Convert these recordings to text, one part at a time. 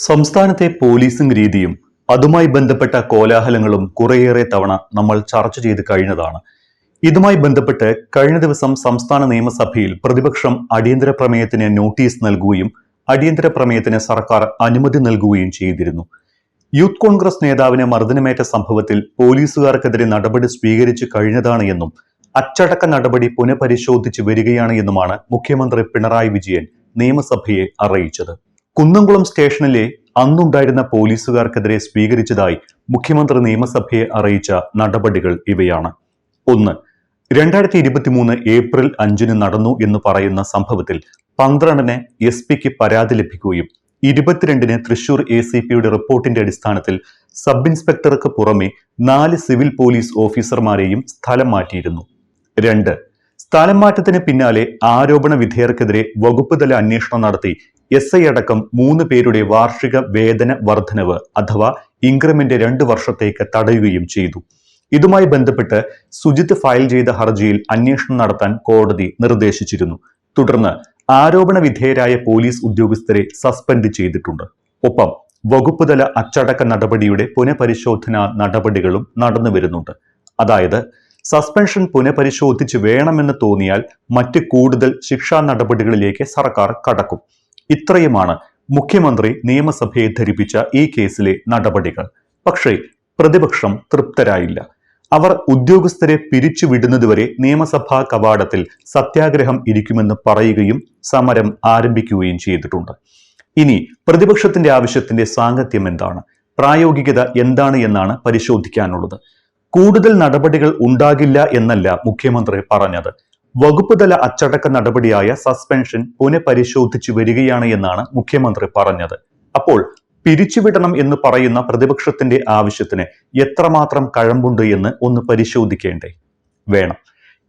സംസ്ഥാനത്തെ പോലീസിംഗ് രീതിയും അതുമായി ബന്ധപ്പെട്ട കോലാഹലങ്ങളും കുറേയേറെ തവണ നമ്മൾ ചർച്ച ചെയ്ത് കഴിഞ്ഞതാണ്. ഇതുമായി ബന്ധപ്പെട്ട് കഴിഞ്ഞ ദിവസം സംസ്ഥാന നിയമസഭയിൽ പ്രതിപക്ഷം അടിയന്തര പ്രമേയത്തിന് നോട്ടീസ് നൽകുകയും അടിയന്തര പ്രമേയത്തിന് സർക്കാർ അനുമതി നൽകുകയും ചെയ്തിരുന്നു. യൂത്ത് കോൺഗ്രസ് നേതാവിന് മർദ്ദനമേറ്റ സംഭവത്തിൽ പോലീസുകാർക്കെതിരെ നടപടി സ്വീകരിച്ചു കഴിഞ്ഞതാണ് എന്നും അച്ചടക്ക നടപടി പുനഃപരിശോധിച്ചു വരികയാണ് എന്നുമാണ് മുഖ്യമന്ത്രി പിണറായി വിജയൻ നിയമസഭയെ അറിയിച്ചത്. കുന്നംകുളം സ്റ്റേഷനിലെ അന്നുണ്ടായിരുന്ന പോലീസുകാർക്കെതിരെ സ്വീകരിച്ചതായി മുഖ്യമന്ത്രി നിയമസഭയെ അറിയിച്ച നടപടികൾ ഇവയാണ്. 1. 2023 ഏപ്രിൽ 5 നടന്നു എന്ന് പറയുന്ന സംഭവത്തിൽ 12 SP പരാതി ലഭിക്കുകയും 22 തൃശൂർ ACPയുടെ റിപ്പോർട്ടിന്റെ അടിസ്ഥാനത്തിൽ സബ് ഇൻസ്പെക്ടർക്ക് പുറമെ 4 സിവിൽ പോലീസ് ഓഫീസർമാരെയും സ്ഥലം മാറ്റിയിരുന്നു. 2. സ്ഥലം മാറ്റത്തിന് പിന്നാലെ ആരോപണ വിധേയർക്കെതിരെ വകുപ്പ് തല അന്വേഷണം നടത്തി SI അടക്കം 3 പേരുടെ വാർഷിക വേതന വർധനവ് അഥവാ ഇൻക്രിമെന്റ് 2 വർഷത്തേക്ക് തടയുകയും ചെയ്തു. ഇതുമായി ബന്ധപ്പെട്ട് സുജിത്ത് ഫയൽ ചെയ്ത ഹർജിയിൽ അന്വേഷണം നടത്താൻ കോടതി നിർദ്ദേശിച്ചിരുന്നു. തുടർന്ന് ആരോപണ വിധേയരായ പോലീസ് ഉദ്യോഗസ്ഥരെ സസ്പെൻഡ് ചെയ്തിട്ടുണ്ട്. ഒപ്പം വകുപ്പ് തല അച്ചടക്ക നടപടിയുടെ പുനഃപരിശോധനാ നടപടികളും നടന്നു വരുന്നുണ്ട്. അതായത് സസ്പെൻഷൻ പുനഃപരിശോധിച്ച് വേണമെന്ന് തോന്നിയാൽ മറ്റ് കൂടുതൽ ശിക്ഷാ നടപടികളിലേക്ക് സർക്കാർ കടക്കും. ഇത്രയുമാണ് മുഖ്യമന്ത്രി നിയമസഭയെ ധരിപ്പിച്ച ഈ കേസിലെ നടപടികൾ. പക്ഷേ പ്രതിപക്ഷം തൃപ്തരായില്ല. അവർ ഉദ്യോഗസ്ഥരെ പിരിച്ചുവിടുന്നതുവരെ നിയമസഭാ കവാടത്തിൽ സത്യാഗ്രഹം ഇരിക്കുമെന്ന് പറയുകയും സമരം ആരംഭിക്കുകയും ചെയ്തിട്ടുണ്ട്. ഇനി പ്രതിപക്ഷത്തിന്റെ ആവശ്യത്തിന്റെ സാങ്കത്യം എന്താണ്, പ്രായോഗികത എന്താണ് എന്നാണ് പരിശോധിക്കാനുള്ളത്. കൂടുതൽ നടപടികൾ ഉണ്ടാകില്ല എന്നല്ല മുഖ്യമന്ത്രി പറഞ്ഞത്. വകുപ്പ് തല അച്ചടക്ക നടപടിയായ സസ്പെൻഷൻ പുനഃപരിശോധിച്ചു വരികയാണ് എന്നാണ് മുഖ്യമന്ത്രി പറഞ്ഞത്. അപ്പോൾ പിരിച്ചുവിടണം എന്ന് പറയുന്ന പ്രതിപക്ഷത്തിന്റെ ആവശ്യത്തിന് എത്രമാത്രം കഴമ്പുണ്ട് എന്ന് ഒന്ന് പരിശോധിക്കേണ്ടേ? വേണം.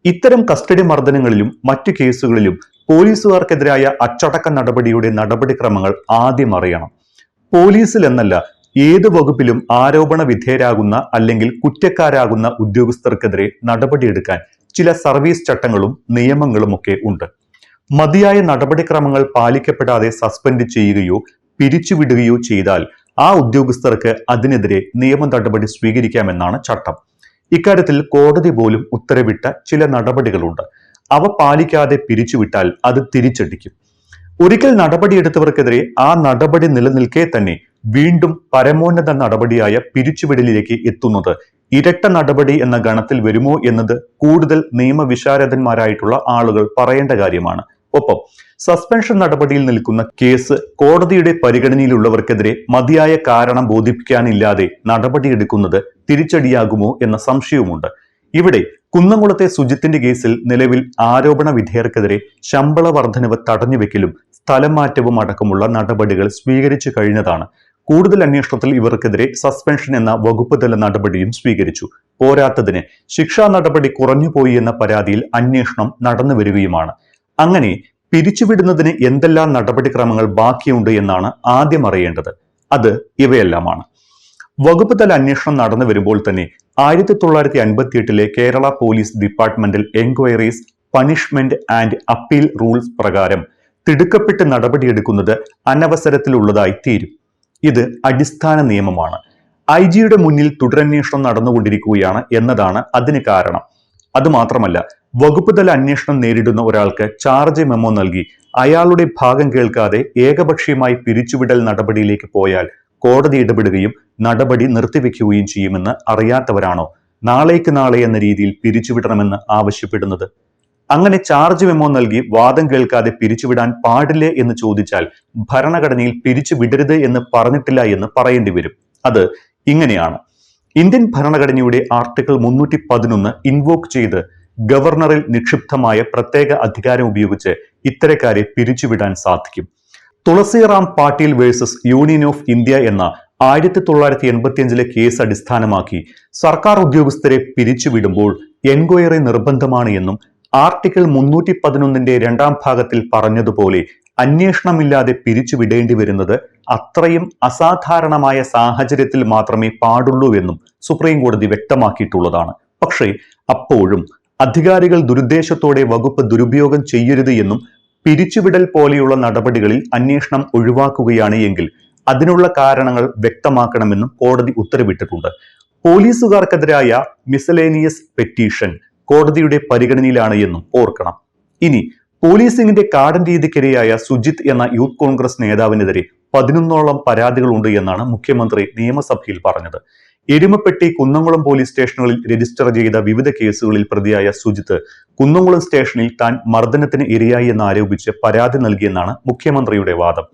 ഇത്തരം കസ്റ്റഡി മർദ്ദനങ്ങളിലും മറ്റു കേസുകളിലും പോലീസുകാർക്കെതിരായ അച്ചടക്ക നടപടിയുടെ നടപടിക്രമങ്ങൾ ആദ്യം അറിയണം. പോലീസിൽ എന്നല്ല ഏത് വകുപ്പിലും ആരോപണ വിധേയരാകുന്ന അല്ലെങ്കിൽ കുറ്റക്കാരാകുന്ന ഉദ്യോഗസ്ഥർക്കെതിരെ നടപടിയെടുക്കാൻ ചില സർവീസ് ചട്ടങ്ങളും നിയമങ്ങളും ഒക്കെ ഉണ്ട്. മതിയായ നടപടിക്രമങ്ങൾ പാലിക്കപ്പെടാതെ സസ്പെൻഡ് ചെയ്യുകയോ പിരിച്ചുവിടുകയോ ചെയ്താൽ ആ ഉദ്യോഗസ്ഥർക്ക് അതിനെതിരെ നിയമ നടപടി സ്വീകരിക്കാമെന്നാണ് ചട്ടം. ഇക്കാര്യത്തിൽ കോടതി പോലും ഉത്തരവിട്ട ചില നടപടികളുണ്ട്. അവ പാലിക്കാതെ പിരിച്ചുവിട്ടാൽ അത് തിരിച്ചടിക്കും. ഒരിക്കൽ നടപടിയെടുത്തവർക്കെതിരെ ആ നടപടി നിലനിൽക്കെ തന്നെ വീണ്ടും പരമോന്നത നടപടിയായ പിരിച്ചുവിടലിലേക്ക് എത്തുന്നത് ഇരട്ട നടപടി എന്ന ഗണത്തിൽ വരുമോ എന്നത് കൂടുതൽ നിയമവിശാരദന്മാരായിട്ടുള്ള ആളുകൾ പറയേണ്ട കാര്യമാണ്. ഒപ്പം സസ്പെൻഷൻ നടപടിയിൽ നിൽക്കുന്ന കേസ് കോടതിയുടെ പരിഗണനയിലുള്ളവർക്കെതിരെ മതിയായ കാരണം ബോധിപ്പിക്കാനില്ലാതെ നടപടിയെടുക്കുന്നത് തിരിച്ചടിയാകുമോ എന്ന സംശയവുമുണ്ട്. ഇവിടെ കുന്നംകുളത്തെ സുജിത്തിന്റെ കേസിൽ നിലവിൽ ആരോപണ വിധേയർക്കെതിരെ ശമ്പള വർധനവ് തടഞ്ഞുവെക്കലും സ്ഥലം മാറ്റവും അടക്കമുള്ള നടപടികൾ സ്വീകരിച്ചു കഴിഞ്ഞതാണ്. കൂടുതൽ അന്വേഷണത്തിൽ ഇവർക്കെതിരെ സസ്പെൻഷൻ എന്ന വകുപ്പ് തല നടപടിയും സ്വീകരിച്ചു. പോരാത്തതിന് ശിക്ഷാ നടപടി കുറഞ്ഞുപോയി എന്ന പരാതിയിൽ അന്വേഷണം നടന്നു വരികയുമാണ്. അങ്ങനെ പിരിച്ചുവിടുന്നതിന് എന്തെല്ലാം നടപടിക്രമങ്ങൾ ബാക്കിയുണ്ട് എന്നാണ് ആദ്യം അറിയേണ്ടത്. അത് ഇവയെല്ലാമാണ്. വകുപ്പ് തല അന്വേഷണം നടന്നു വരുമ്പോൾ തന്നെ 1958 Kerala police departmental enquiries punishment and appeal rules പ്രകാരം തിടുക്കപ്പെട്ട് നടപടിയെടുക്കുന്നത് അനവസരത്തിലുള്ളതായി തീരും. ഇത് അടിസ്ഥാന നിയമമാണ്. IG-യുടെ മുന്നിൽ തുടരന്വേഷണം നടന്നുകൊണ്ടിരിക്കുകയാണ് എന്നതാണ് അതിന് കാരണം. അതുമാത്രമല്ല, വകുപ്പ് തല അന്വേഷണം നേരിടുന്ന ഒരാൾക്ക് ചാർജ് മെമ്മോ നൽകി അയാളുടെ ഭാഗം കേൾക്കാതെ ഏകപക്ഷീയമായി പിരിച്ചുവിടൽ നടപടിയിലേക്ക് പോയാൽ കോടതി ഇടപെടുകയും നടപടി നിർത്തിവെക്കുകയും ചെയ്യുമെന്ന് അറിയാത്തവരാണോ നാളേക്ക് നാളെ എന്ന രീതിയിൽ പിരിച്ചുവിടണമെന്ന് ആവശ്യപ്പെടുന്നത്? അങ്ങനെ ചാർജ് മെമ്മോ നൽകി വാദം കേൾക്കാതെ പിരിച്ചുവിടാൻ പാടില്ലേ എന്ന് ചോദിച്ചാൽ ഭരണഘടനയിൽ പിരിച്ചുവിടരുത് എന്ന് പറഞ്ഞിട്ടില്ല എന്ന് പറയേണ്ടി വരും. അത് ഇങ്ങനെയാണ്. ഇന്ത്യൻ ഭരണഘടനയുടെ ആർട്ടിക്കിൾ 311 ഇൻവോക്ക് ചെയ്ത് ഗവർണറിൽ നിക്ഷിപ്തമായ പ്രത്യേക അധികാരം ഉപയോഗിച്ച് ഇത്തരക്കാരെ പിരിച്ചുവിടാൻ സാധിക്കും. Tulsiram Patil versus union of India എന്ന 1985 കേസ് അടിസ്ഥാനമാക്കി സർക്കാർ ഉദ്യോഗസ്ഥരെ പിരിച്ചുവിടുമ്പോൾ എൻക്വയറി നിർബന്ധമാണ് എന്നും ആർട്ടിക്കിൾ 311 2ാം ഭാഗത്തിൽ പറഞ്ഞതുപോലെ അന്വേഷണമില്ലാതെ പിരിച്ചുവിടേണ്ടി വരുന്നത് അത്രയും അസാധാരണമായ സാഹചര്യത്തിൽ മാത്രമേ പാടുള്ളൂ എന്നും സുപ്രീം കോടതി വ്യക്തമാക്കിയിട്ടുള്ളതാണ്. പക്ഷേ അപ്പോഴും അധികാരികൾ ദുരുദ്ദേശത്തോടെ വകുപ്പ് ദുരുപയോഗം ചെയ്യരുത് എന്നും പിരിച്ചുവിടൽ പോലെയുള്ള നടപടികളിൽ അന്വേഷണം ഒഴിവാക്കുകയാണ് എങ്കിൽ അതിനുള്ള കാരണങ്ങൾ വ്യക്തമാക്കണമെന്നും കോടതി ഉത്തരവിട്ടിട്ടുണ്ട്. പോലീസുകാർക്കെതിരായ മിസലേനിയസ് പെറ്റീഷൻ കോടതിയുടെ പരിഗണനയിലാണ് എന്നും ഓർക്കണം. ഇനി പോലീസിംഗിന്റെ കാടൻ രീതിക്കിരയായ സുജിത് എന്ന യൂത്ത് കോൺഗ്രസ് നേതാവിനെതിരെ 11ഓളം പരാതികളുണ്ട് എന്നാണ് മുഖ്യമന്ത്രി നിയമസഭയിൽ പറഞ്ഞത്. എരുമപ്പെട്ടി, കുന്നംകുളം പോലീസ് സ്റ്റേഷനുകളിൽ രജിസ്റ്റർ ചെയ്ത വിവിധ കേസുകളിൽ പ്രതിയായ സുജിത്ത് കുന്നംകുളം സ്റ്റേഷനിൽ താൻ മർദ്ദനത്തിന് ഇരയായി എന്നാരോപിച്ച് പരാതി നൽകിയെന്നാണ് മുഖ്യമന്ത്രിയുടെ വാദം.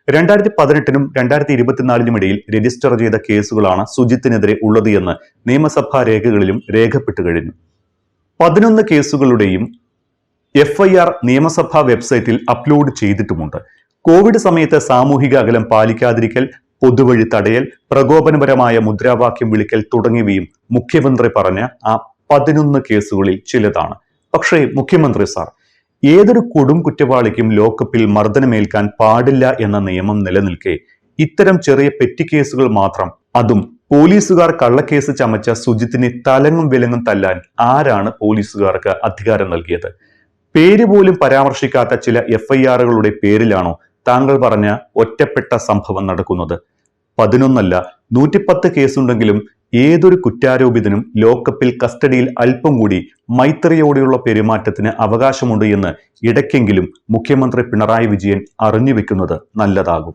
2018-നും 2024-നും ഇടയിൽ രജിസ്റ്റർ ചെയ്ത കേസുകളാണ് സുജിത്തിനെതിരെ ഉള്ളത് എന്ന് നിയമസഭാ രേഖകളിലും രേഖപ്പെട്ടു കഴിഞ്ഞു. 11 കേസുകളുടെയും FIR നിയമസഭാ വെബ്സൈറ്റിൽ അപ്ലോഡ് ചെയ്തിട്ടുമുണ്ട്. കോവിഡ് സമയത്ത് സാമൂഹിക അകലം പാലിക്കാതിരിക്കൽ, പൊതുവഴി തടയൽ, പ്രകോപനപരമായ മുദ്രാവാക്യം വിളിക്കൽ തുടങ്ങിയവയും മുഖ്യമന്ത്രി പറഞ്ഞ ആ 11 കേസുകളിൽ ചിലതാണ്. പക്ഷേ മുഖ്യമന്ത്രി സാർ, ഏതൊരു കൊടും കുറ്റവാളിക്കും ലോക്കപ്പിൽ മർദ്ദനമേൽക്കാൻ പാടില്ല എന്ന നിയമം നിലനിൽക്കെ ഇത്തരം ചെറിയ പെറ്റി കേസുകൾ മാത്രം, അതും പോലീസുകാർ കള്ളക്കേസ് ചമച്ച സുജിത്തിനെ തലങ്ങും വിലങ്ങും തല്ലാൻ ആരാണ് പോലീസുകാർക്ക് അധികാരം നൽകിയത്? പേര് പോലും പരാമർശിക്കാത്ത ചില FIRകളുടെ പേരിലാണോ താങ്കൾ പറഞ്ഞ ഒറ്റപ്പെട്ട സംഭവം നടക്കുന്നത്? 11 അല്ല 110 കേസുണ്ടെങ്കിലും ഏതൊരു കുറ്റാരോപിതനും ലോക്കപ്പിൽ കസ്റ്റഡിയിൽ അല്പം കൂടി മൈത്രിയോടെയുള്ള പെരുമാറ്റത്തിന് അവകാശമുണ്ട് എന്ന് ഇടയ്ക്കെങ്കിലും മുഖ്യമന്ത്രി പിണറായി വിജയൻ അറിഞ്ഞു വെക്കുന്നത് നല്ലതാകും.